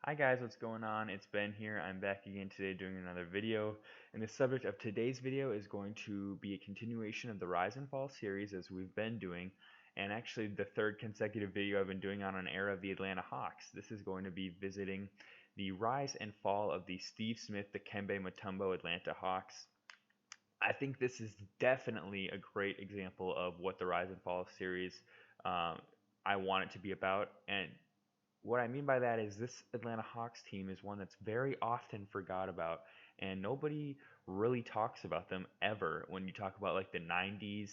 Hi guys, what's going on? It's Ben here. I'm back again today doing another video. And the subject of today's video is going to be a continuation of the Rise and Fall series as we've been doing, and actually the third consecutive video I've been doing on an era of the Atlanta Hawks. This is going to be visiting the rise and fall of the Steve Smith, Dikembe Mutombo Atlanta Hawks. I think this is definitely a great example of what the Rise and Fall series um, I want it to be about. And what I mean by that is this Atlanta Hawks team is one that's very often forgot about, and nobody really talks about them ever when you talk about like the 90s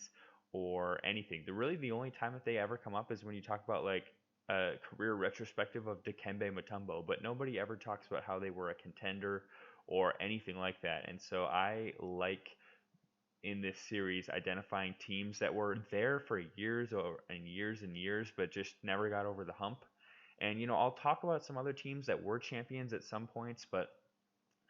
or anything. The only time that they ever come up is when you talk about like a career retrospective of Dikembe Mutombo, but nobody ever talks about how they were a contender or anything like that. And so I like in this series identifying teams that were there for years and years, but just never got over the hump. And I'll talk about some other teams that were champions at some points, but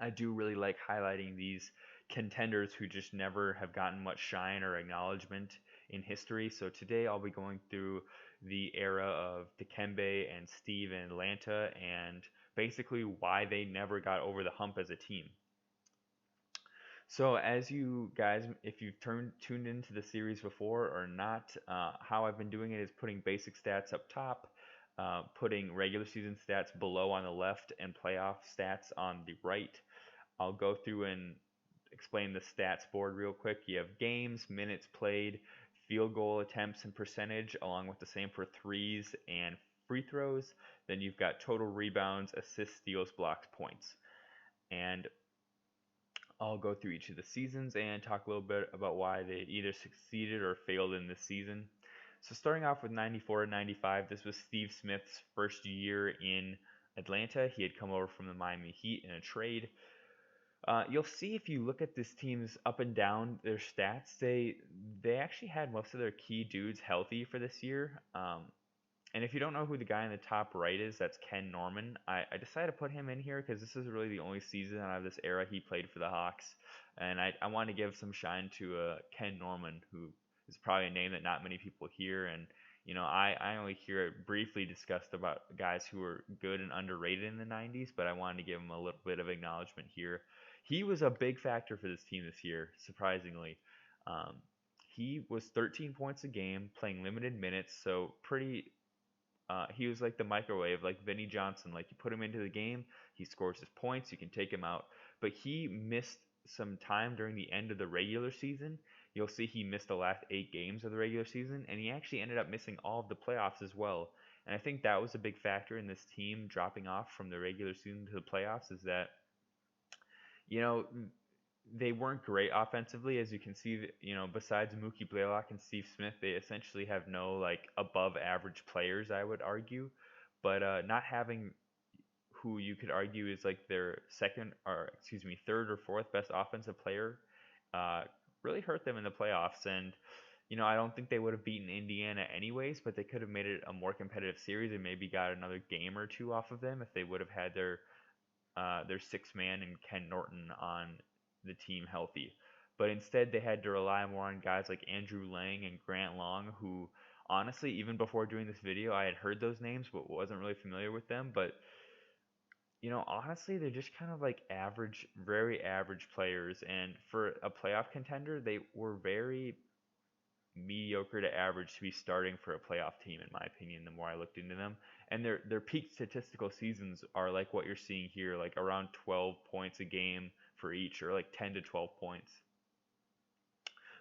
I do really like highlighting these contenders who just never have gotten much shine or acknowledgement in history. So today I'll be going through the era of Dikembe and Steve in Atlanta and basically why they never got over the hump as a team. So as you guys, if you've tuned into the series before or not, how I've been doing it is putting basic stats up top, putting regular season stats below on the left, and playoff stats on the right. I'll go through and explain the stats board real quick. You have games, minutes played, field goal attempts and percentage, along with the same for threes and free throws. Then you've got total rebounds, assists, steals, blocks, points. And I'll go through each of the seasons and talk a little bit about why they either succeeded or failed in this season. So starting off with 94 and 95, this was Steve Smith's first year in Atlanta. He had come over from the Miami Heat in a trade. You'll see if you look at this team's up and down their stats, they actually had most of their key dudes healthy for this year. And if you don't know who the guy in the top right is, that's Ken Norman. I decided to put him in here because this is really the only season out of this era he played for the Hawks. And I want to give some shine to Ken Norman, who is probably a name that not many people hear. And, I only hear it briefly discussed about guys who were good and underrated in the 90s, but I wanted to give him a little bit of acknowledgement here. He was a big factor for this team this year, surprisingly. Um, he was 13 points a game, playing limited minutes, so pretty he was like the microwave, like Vinnie Johnson. Like you put him into the game, he scores his points, you can take him out. But he missed some time during the end of the regular season. You'll see he missed the last 8 games of the regular season, and he actually ended up missing all of the playoffs as well. And I think that was a big factor in this team dropping off from the regular season to the playoffs is that, you know, they weren't great offensively, as you can see. Besides Mookie Blaylock and Steve Smith, they essentially have no like above average players, I would argue. But not having who you could argue is like their third or fourth best offensive player, uh, really hurt them in the playoffs. And I don't think they would have beaten Indiana anyways, but they could have made it a more competitive series and maybe got another game or two off of them if they would have had their six man and Ken Norton on the team healthy. But instead, they had to rely more on guys like Andrew Lang and Grant Long, who honestly, even before doing this video, I had heard those names but wasn't really familiar with them. But honestly, they're just kind of like average, very average players. And for a playoff contender, they were very mediocre to average to be starting for a playoff team, in my opinion, the more I looked into them. And their peak statistical seasons are like what you're seeing here, like around 12 points a game for each, or like 10 to 12 points.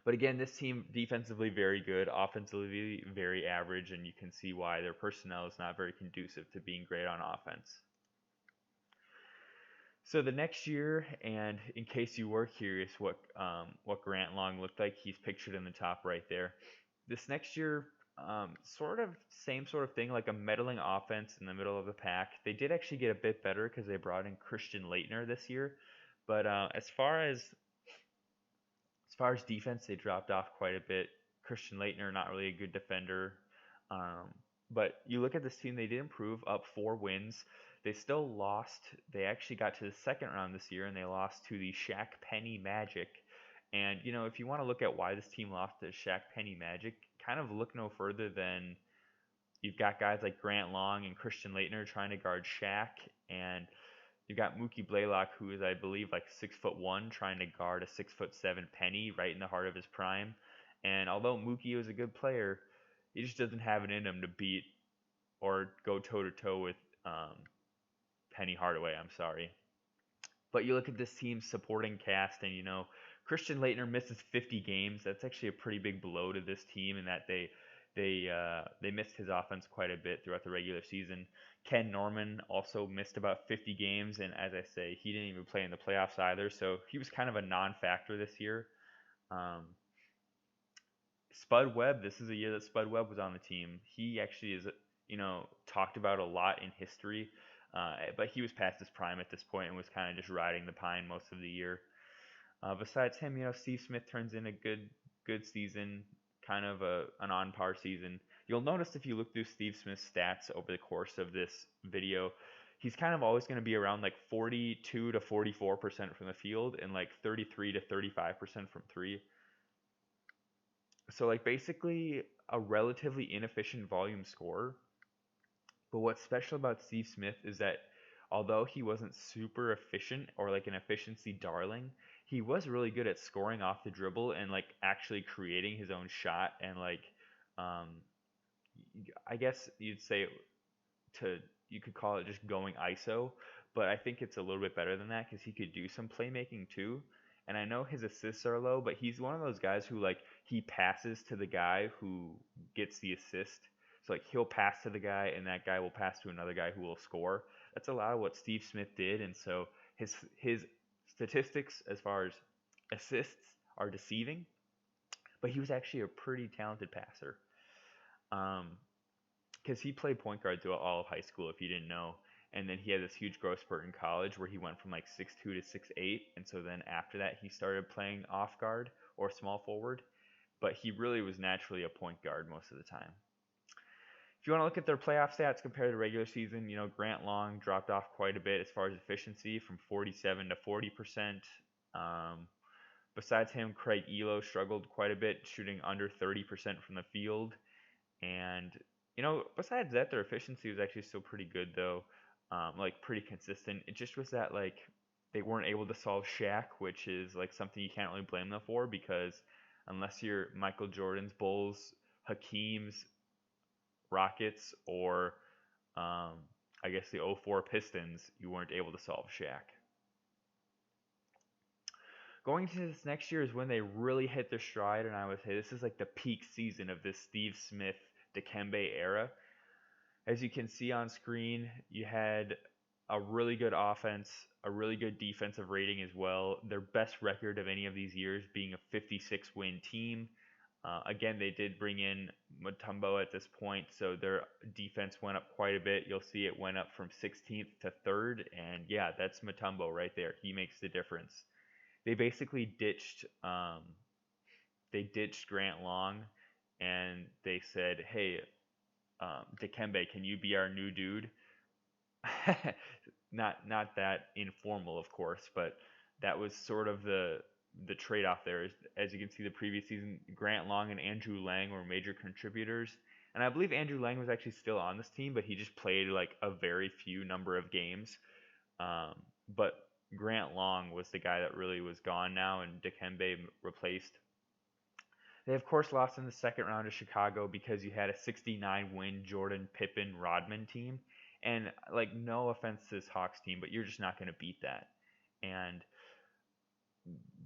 But again, this team defensively very good, offensively very average, and you can see why their personnel is not very conducive to being great on offense. So the next year, and in case you were curious what Grant Long looked like, he's pictured in the top right there. This next year, sort of same sort of thing, like a meddling offense in the middle of the pack. They did actually get a bit better because they brought in Christian Laettner this year, but as far as defense, they dropped off quite a bit. Christian Laettner, not really a good defender. Um, but you look at this team, they did improve, up 4 wins. They still lost. They actually got to the second round this year, and they lost to the Shaq Penny Magic. And, if you want to look at why this team lost to Shaq Penny Magic, kind of look no further than You've got guys like Grant Long and Christian Laettner trying to guard Shaq, and you've got Mookie Blaylock, who is, I believe, like 6'1", trying to guard a 6'7" Penny right in the heart of his prime. And although Mookie was a good player, he just doesn't have it in him to beat or go toe to toe with um, Penny Hardaway. I'm sorry. But you look at this team's supporting cast, and Christian Laettner misses 50 games. That's actually a pretty big blow to this team, in that they missed his offense quite a bit throughout the regular season. Ken Norman also missed about 50 games, and as I say, he didn't even play in the playoffs either. So he was kind of a non-factor this year. Um, Spud Webb, this is a year that Spud Webb was on the team. He actually is, talked about a lot in history, but he was past his prime at this point and was kind of just riding the pine most of the year. Besides him, Steve Smith turns in a good season, kind of an on par season. You'll notice if you look through Steve Smith's stats over the course of this video, he's kind of always going to be around like 42 to 44% from the field and like 33 to 35% from three. So like basically a relatively inefficient volume scorer. But what's special about Steve Smith is that although he wasn't super efficient or like an efficiency darling, he was really good at scoring off the dribble and like actually creating his own shot, and like um I guess you'd say to you could call it just going ISO, but I think it's a little bit better than that because he could do some playmaking too. And I know his assists are low, but he's one of those guys who like he passes to the guy who gets the assist. So like he'll pass to the guy, and that guy will pass to another guy who will score. That's a lot of what Steve Smith did, and so his statistics as far as assists are deceiving, but he was actually a pretty talented passer. Um, because he played point guard throughout all of high school, if you didn't know. And then he had this huge growth spurt in college where he went from like 6'2" to 6'8", and so then after that he started playing off guard or small forward. But he really was naturally a point guard most of the time. If you want to look at their playoff stats compared to the regular season, Grant Long dropped off quite a bit as far as efficiency, from 47 to 40%. Besides him, Craig Elo struggled quite a bit, shooting under 30% from the field. And besides that, their efficiency was actually still pretty good though, like pretty consistent. It just was that like they weren't able to solve Shaq, which is like something you can't really blame them for, because unless you're Michael Jordan's Bulls, Hakeem's Rockets, or I guess the '04 Pistons, you weren't able to solve Shaq. Going into this next year is when they really hit their stride, and I would say this is like the peak season of this Steve Smith Dikembe era. As you can see on screen, you had a really good offense, a really good defensive rating as well. Their best record of any of these years being a 56-win team. Again, they did bring in Mutombo at this point, so their defense went up quite a bit. You'll see it went up from 16th to 3rd, and yeah, that's Mutombo right there. He makes the difference. They basically ditched Grant Long, and they said, "Hey, Dikembe, can you be our new dude?" Not that informal, of course, but that was sort of the trade-off there. As you can see, the previous season, Grant Long and Andrew Lang were major contributors, and I believe Andrew Lang was actually still on this team, but he just played like a very few number of games. But Grant Long was the guy that really was gone now, and Dikembe replaced. They of course lost in the second round to Chicago because you had a 69-win Jordan Pippen Rodman team, and like no offense to this Hawks team, but you're just not going to beat that. And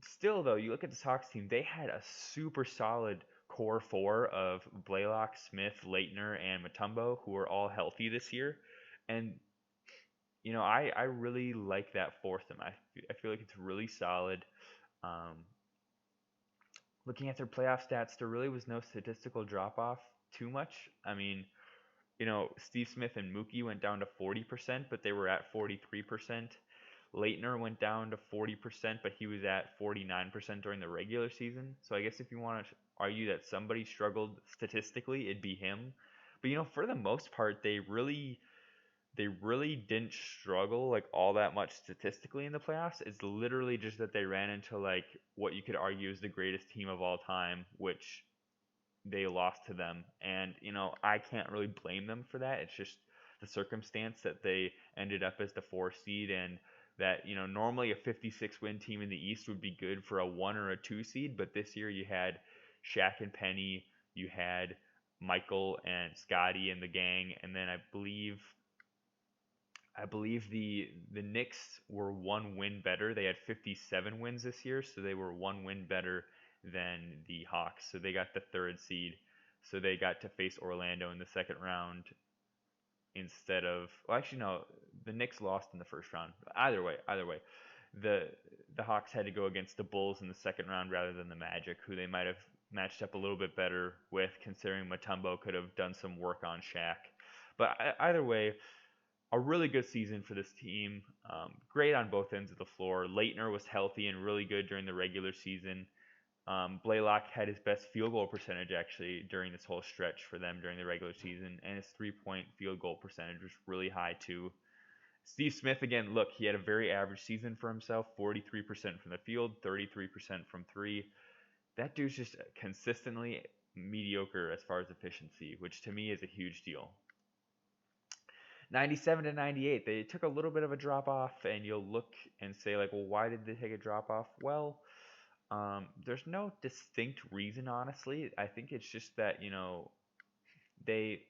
still though, you look at this Hawks team, they had a super solid core four of Blaylock, Smith, Laettner, and Mutombo, who are all healthy this year. And I really like that foursome. I feel like it's really solid. Looking at their playoff stats, there really was no statistical drop off too much. I mean, Steve Smith and Mookie went down to 40%, but they were at 43%. Laettner went down to 40%, but he was at 49% during the regular season. So I guess if you want to argue that somebody struggled statistically, it'd be him. But for the most part, they really didn't struggle like all that much statistically in the playoffs. It's literally just that they ran into like what you could argue is the greatest team of all time, which they lost to them. And, I can't really blame them for that. It's just the circumstance that they ended up as the 4 seed, and that, normally a 56 win team in the East would be good for a 1 or a 2 seed, but this year you had Shaq and Penny, you had Michael and Scotty and the gang, and then I believe the Knicks were 1 win better. They had 57 wins this year, so they were 1 win better than the Hawks. So they got the 3rd seed. So they got to face Orlando in the second round instead of, well, actually no, the Knicks lost in the first round. Either way, the the Hawks had to go against the Bulls in the second round rather than the Magic, who they might have matched up a little bit better with, considering Mutombo could have done some work on Shaq. But either way, a really good season for this team. Great on both ends of the floor. Leitner was healthy and really good during the regular season. Blaylock had his best field goal percentage actually during this whole stretch for them during the regular season, and his 3-point field goal percentage was really high too. Steve Smith, again, look, he had a very average season for himself, 43% from the field, 33% from three. That dude's just consistently mediocre as far as efficiency, which to me is a huge deal. 97 to 98, they took a little bit of a drop off, and you'll look and say, like, well, why did they take a drop off? Well, there's no distinct reason, honestly. I think it's just that, they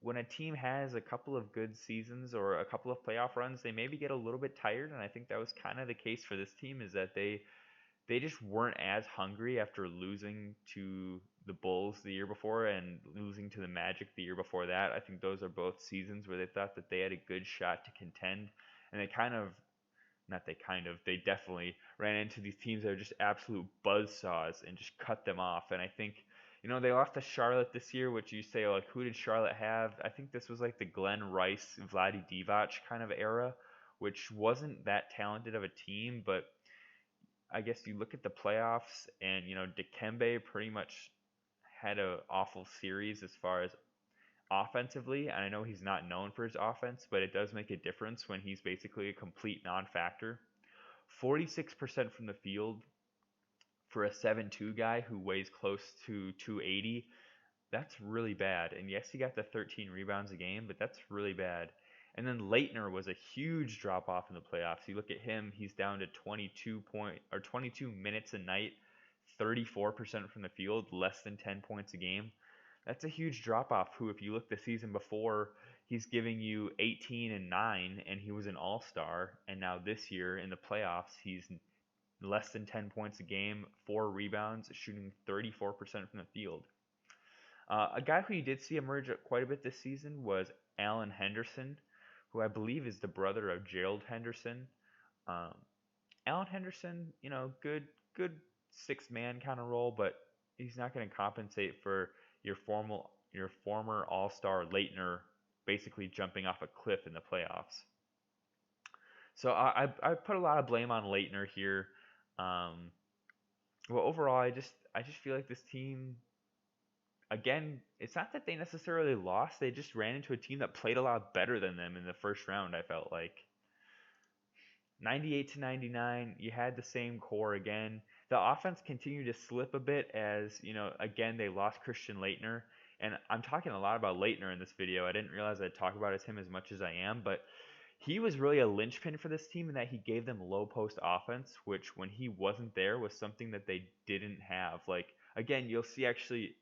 when a team has a couple of good seasons or a couple of playoff runs, they maybe get a little bit tired, and I think that was kind of the case for this team, is that they just weren't as hungry after losing to the Bulls the year before and losing to the Magic the year before that. I think those are both seasons where they thought that they had a good shot to contend, and they definitely ran into these teams that are just absolute buzzsaws and just cut them off. And I think, they lost to Charlotte this year, which you say, like, who did Charlotte have? I think this was like the Glenn Rice, Vlade Divac kind of era, which wasn't that talented of a team, but I guess you look at the playoffs and, Dikembe pretty much had a awful series as far as offensively, and I know he's not known for his offense, but it does make a difference when he's basically a complete non-factor. 46% from the field for a 7'2" guy who weighs close to 280. That's really bad. And yes, he got the 13 rebounds a game, but that's really bad. And then Leitner was a huge drop off in the playoffs. You look at him, he's down to 22 minutes a night, 34% from the field, less than 10 points a game. That's a huge drop off. Who, if you look the season before, he's giving you 18 and 9, and he was an all-star. And now this year in the playoffs, he's less than 10 points a game, 4 rebounds, shooting 34% from the field. A guy who you did see emerge quite a bit this season was Alan Henderson, who I believe is the brother of Gerald Henderson. Um, Alan Henderson, good 6-man kind of role, but he's not going to compensate for your former All-Star Leitner basically jumping off a cliff in the playoffs. So I put a lot of blame on Leitner here. Well, overall, I just feel like this team, again, it's not that they necessarily lost. They just ran into a team that played a lot better than them in the first round, I felt like. 98 to 99, you had the same core again. The offense continued to slip a bit as, again, they lost Christian Laettner. And I'm talking a lot about Laettner in this video. I didn't realize I'd talk about him as much as I am, but he was really a linchpin for this team in that he gave them low post offense, which when he wasn't there was something that they didn't have. Like, again, you'll see actually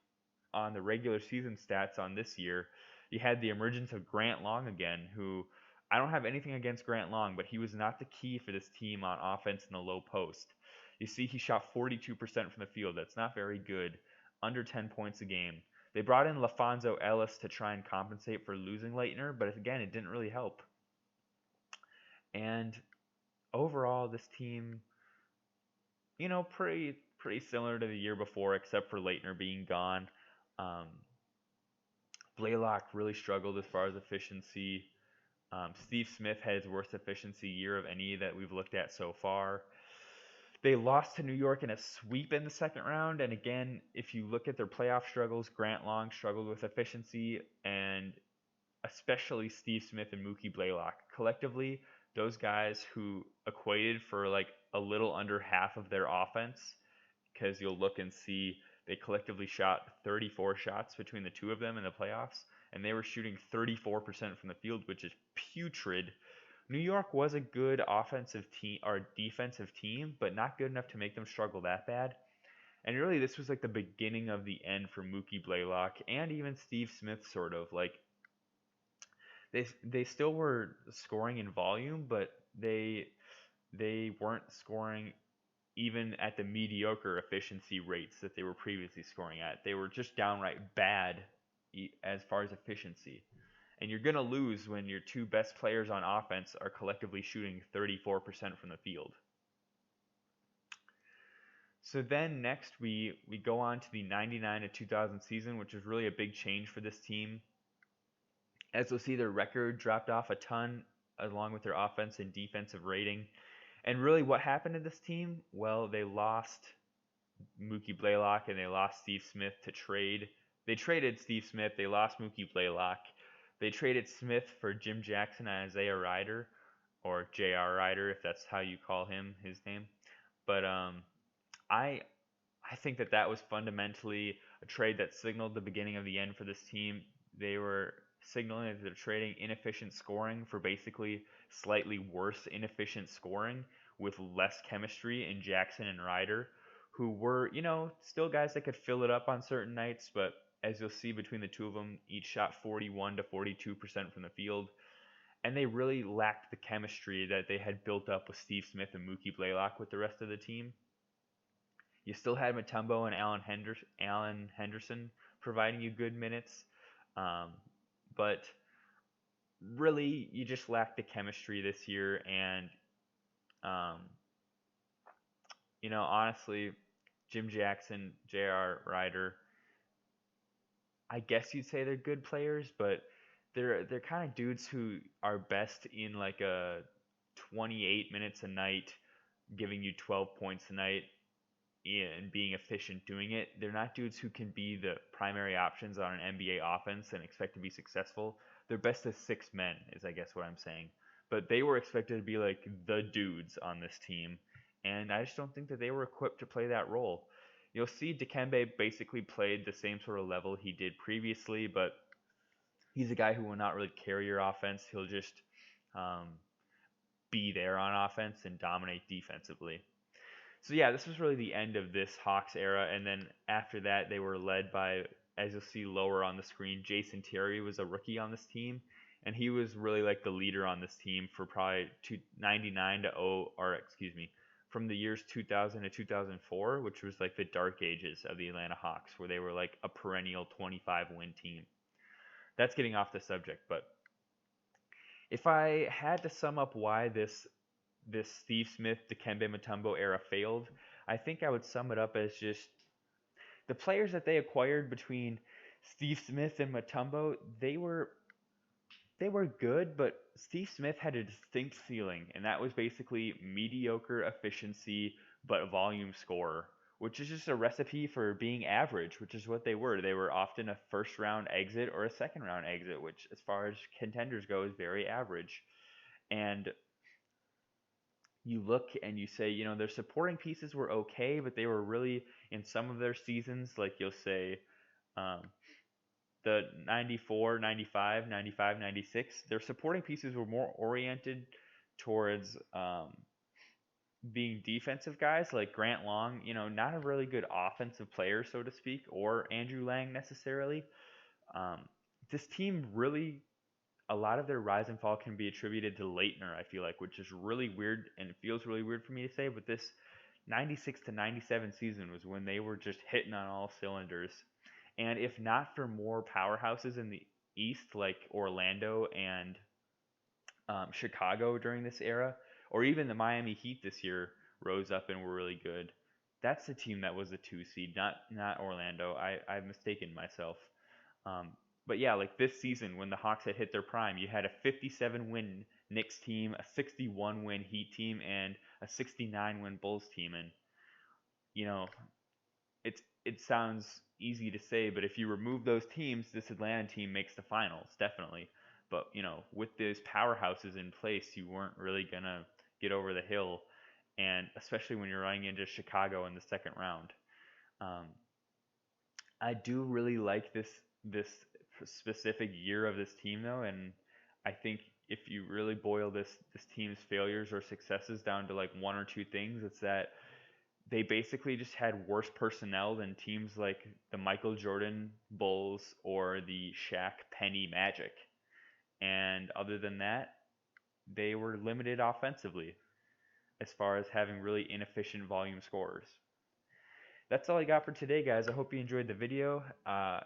on the regular season stats on this year, you had the emergence of Grant Long again, who I don't have anything against Grant Long, but he was not the key for this team on offense in the low post. You see, he shot 42% from the field. That's not very good. Under 10 points a game. They brought in LaFonso Ellis to try and compensate for losing Laettner, but again, it didn't really help. And overall, this team, pretty similar to the year before, except for Laettner being gone. Blaylock really struggled as far as efficiency. Steve Smith had his worst efficiency year of any that we've looked at so far. They lost to New York in a sweep in the second round. And again, if you look at their playoff struggles, Grant Long struggled with efficiency, and especially Steve Smith and Mookie Blaylock. Collectively, those guys who equated for like a little under half of their offense, because you'll look and see They collectively shot 34 shots between the two of them in the playoffs, and they were shooting 34% from the field, which is putrid. New York was a good offensive team or defensive team, but not good enough to make them struggle that bad. And really, this was like the beginning of the end for Mookie Blaylock and even Steve Smith, sort of. Like they still were scoring in volume, but they weren't scoring even at the mediocre efficiency rates that they were previously scoring at. They were just downright bad as far as efficiency. And you're going to lose when your two best players on offense are collectively shooting 34% from the field. So then next we go on to the 99 to 2000 season, which was really a big change for this team. As you'll see, their record dropped off a ton along with their offense and defensive rating. And really what happened to this team? Well, they lost Mookie Blaylock and they lost Steve Smith to trade. They traded Steve Smith, they lost Mookie Blaylock. They traded Smith for Jim Jackson and Isaiah Ryder, or J.R. Ryder if that's how you call him, his name. But I I think that that was fundamentally a trade that signaled the beginning of the end for this team. They were signaling that they're trading inefficient scoring for basically slightly worse inefficient scoring with less chemistry in Jackson and Ryder, who were, still guys that could fill it up on certain nights, but as you'll see between the two of them, each shot 41 to 42% from the field. And they really lacked the chemistry that they had built up with Steve Smith and Mookie Blaylock with the rest of the team. You still had Mutombo and Alan Henderson providing you good minutes, but really you just lacked the chemistry this year. And um, honestly, Jim Jackson, J.R. Ryder, I guess you'd say they're good players, but they're kind of dudes who are best in like a 28 minutes a night, giving you 12 points a night and being efficient doing it. They're not dudes who can be the primary options on an NBA offense and expect to be successful. They're best as six men, is I guess what I'm saying. But they were expected to be like the dudes on this team, and I just don't think that they were equipped to play that role. You'll see Dikembe basically played the same sort of level he did previously, but he's a guy who will not really carry your offense. He'll just um, be there on offense and dominate defensively. So yeah, this was really the end of this Hawks era, and then after that they were led by, as you'll see lower on the screen, Jason Terry was a rookie on this team, and he was really like the leader on this team for probably 99 to 0, or excuse me, from the years 2000 to 2004, which was like the dark ages of the Atlanta Hawks, where they were like a perennial 25 win team. That's getting off the subject, but if I had to sum up why this Steve Smith, Dikembe Mutombo era failed, I think I would sum it up as just the players that they acquired between Steve Smith and Mutombo. They were good, but Steve Smith had a distinct ceiling, and that was basically mediocre efficiency but volume scorer, which is just a recipe for being average, which is what they were. They were often a first round exit or a second round exit, which, as far as contenders go, is very average. And you look and you say, their supporting pieces were okay, but they were really, in some of their seasons, like you'll say, um, the 94, 95, 95, 96, their supporting pieces were more oriented towards being defensive guys, like Grant Long, not a really good offensive player, so to speak, or Andrew Lang necessarily. Um, this team really, a lot of their rise and fall can be attributed to Leitner, I feel like, which is really weird, and it feels really weird for me to say, but this 96 to 97 season was when they were just hitting on all cylinders. And if not for more powerhouses in the East, like Orlando and Chicago during this era, or even the Miami Heat this year rose up and were really good. That's the team that was the 2 seed, not Orlando. I've mistaken myself. Um, but yeah, like this season when the Hawks had hit their prime, you had a 57 win Knicks team, a 61 win Heat team, and a 69 win Bulls team. And you know, it sounds easy to say, but if you remove those teams, this Atlanta team makes the finals, definitely. But with those powerhouses in place, you weren't really gonna get over the hill, and especially when you're running into Chicago in the second round. Um, I do really like this specific year of this team though, and I think if you really boil this team's failures or successes down to like one or two things, it's that they basically just had worse personnel than teams like the Michael Jordan Bulls or the Shaq Penny Magic. And other than that, they were limited offensively as far as having really inefficient volume scorers. That's all I got for today, guys. I hope you enjoyed the video.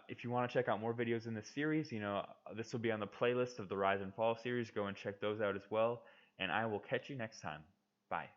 If you want to check out more videos in this series, this will be on the playlist of the Rise and Fall series. Go and check those out as well. And I will catch you next time. Bye.